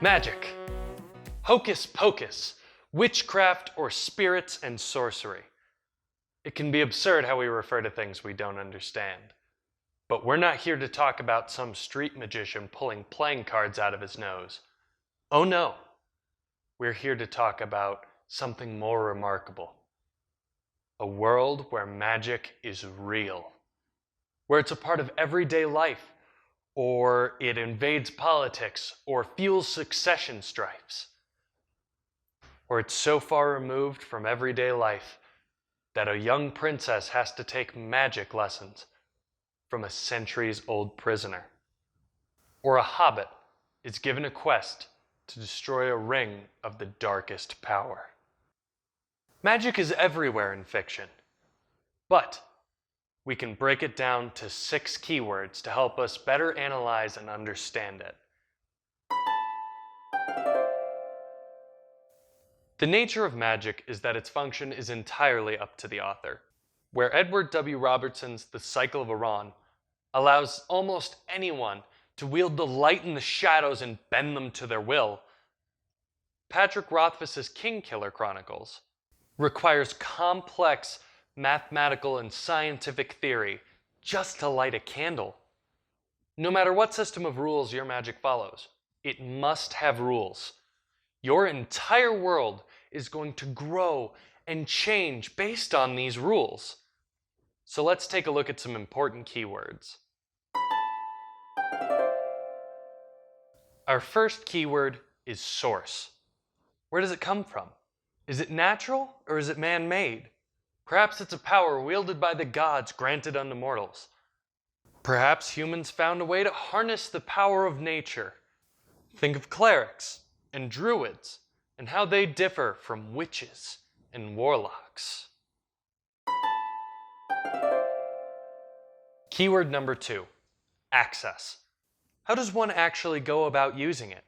Magic. Hocus pocus. Witchcraft or spirits and sorcery. It can be absurd how we refer to things we don't understand. But we're not here to talk about some street magician pulling playing cards out of his nose. Oh no. We're here to talk about something more remarkable. A world where magic is real. Where it's a part of everyday life, or it invades politics, or fuels succession strifes. Or it's so far removed from everyday life that a young princess has to take magic lessons from a centuries-old prisoner. Or a hobbit is given a quest to destroy a ring of the darkest power. Magic is everywhere in fiction, but we can break it down to 6 keywords to help us better analyze and understand it. The nature of magic is that its function is entirely up to the author. Where Edward W. Robertson's The Cycle of Iran allows almost anyone to wield the light and the shadows and bend them to their will, Patrick Rothfuss's Kingkiller Chronicles requires complex mathematical and scientific theory just to light a candle. No matter what system of rules your magic follows, it must have rules. Your entire world is going to grow and change based on these rules. So let's take a look at some important keywords. Our first keyword is source. Where does it come from? Is it natural or is it man-made? Perhaps it's a power wielded by the gods granted unto mortals. Perhaps humans found a way to harness the power of nature. Think of clerics and druids and how they differ from witches and warlocks. Keyword number 2, access. How does one actually go about using it?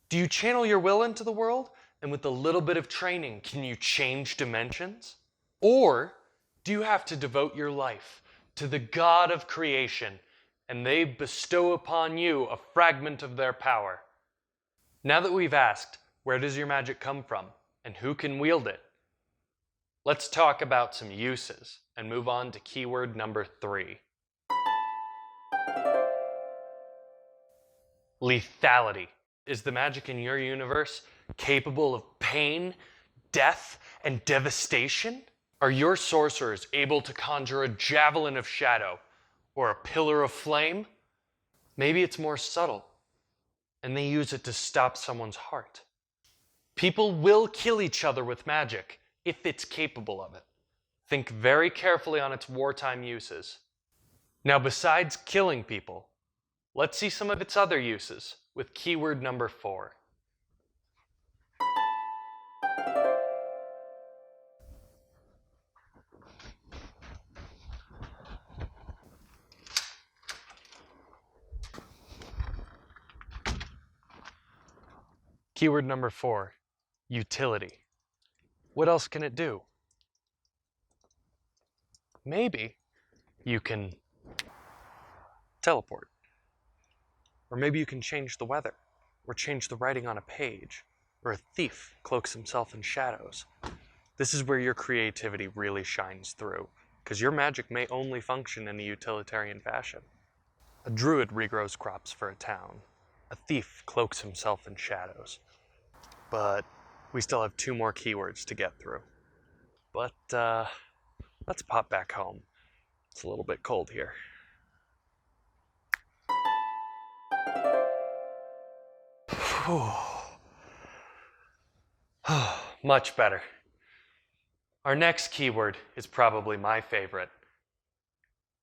Do you channel your will into the world, and with a little bit of training, can you change dimensions? Or do you have to devote your life to the God of creation, and they bestow upon you a fragment of their power? Now that we've asked, where does your magic come from, and who can wield it? Let's talk about some uses, and move on to keyword number 3. Lethality. Is the magic in your universe capable of pain, death, and devastation? Are your sorcerers able to conjure a javelin of shadow or a pillar of flame? Maybe it's more subtle, and they use it to stop someone's heart. People will kill each other with magic if it's capable of it. Think very carefully on its wartime uses. Now, besides killing people, let's see some of its other uses with keyword number 4. Keyword number 4, utility. What else can it do? Maybe you can teleport. Or maybe you can change the weather, or change the writing on a page, or a thief cloaks himself in shadows. This is where your creativity really shines through, because your magic may only function in a utilitarian fashion. A druid regrows crops for a town. A thief cloaks himself in shadows. But we still have 2 more keywords to get through. But let's pop back home. It's a little bit cold here. Much better. Our next keyword is probably my favorite.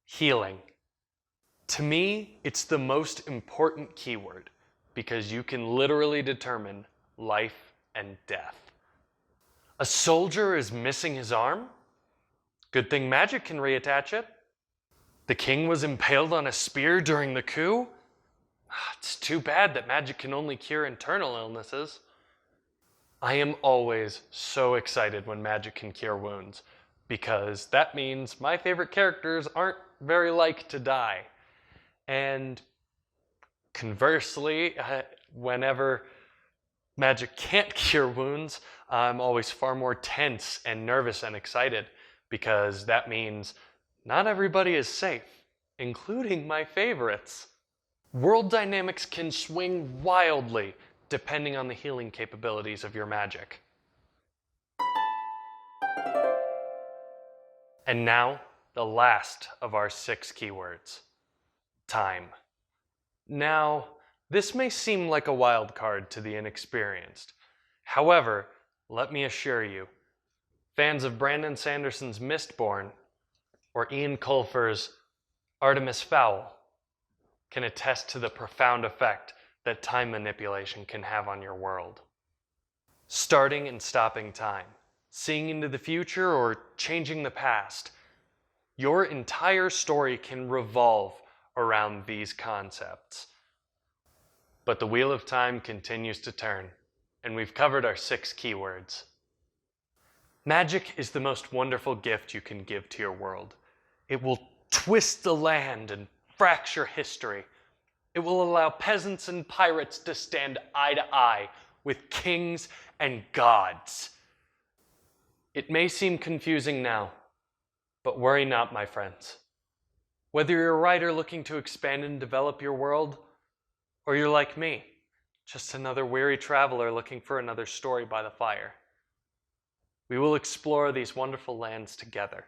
Healing. To me, it's the most important keyword because you can literally determine life and death. A soldier is missing his arm? Good thing magic can reattach it. The king was impaled on a spear during the coup? It's too bad that magic can only cure internal illnesses. I am always so excited when magic can cure wounds, because that means my favorite characters aren't very like to die. And conversely, whenever Magic can't cure wounds. I'm always far more tense and nervous and excited because that means not everybody is safe, including my favorites. World dynamics can swing wildly depending on the healing capabilities of your magic. And now, the last of our 6 keywords. Time. Now, this may seem like a wild card to the inexperienced. However, let me assure you, fans of Brandon Sanderson's Mistborn or Ian Colfer's Artemis Fowl can attest to the profound effect that time manipulation can have on your world. Starting and stopping time, seeing into the future or changing the past, your entire story can revolve around these concepts. But the wheel of time continues to turn, and we've covered our 6 keywords. Magic is the most wonderful gift you can give to your world. It will twist the land and fracture history. It will allow peasants and pirates to stand eye to eye with kings and gods. It may seem confusing now, but worry not, my friends. Whether you're a writer looking to expand and develop your world, or you're like me, just another weary traveler looking for another story by the fire, we will explore these wonderful lands together.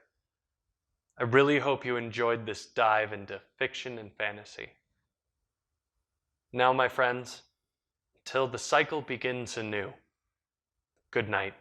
I really hope you enjoyed this dive into fiction and fantasy. Now, my friends, till the cycle begins anew, good night.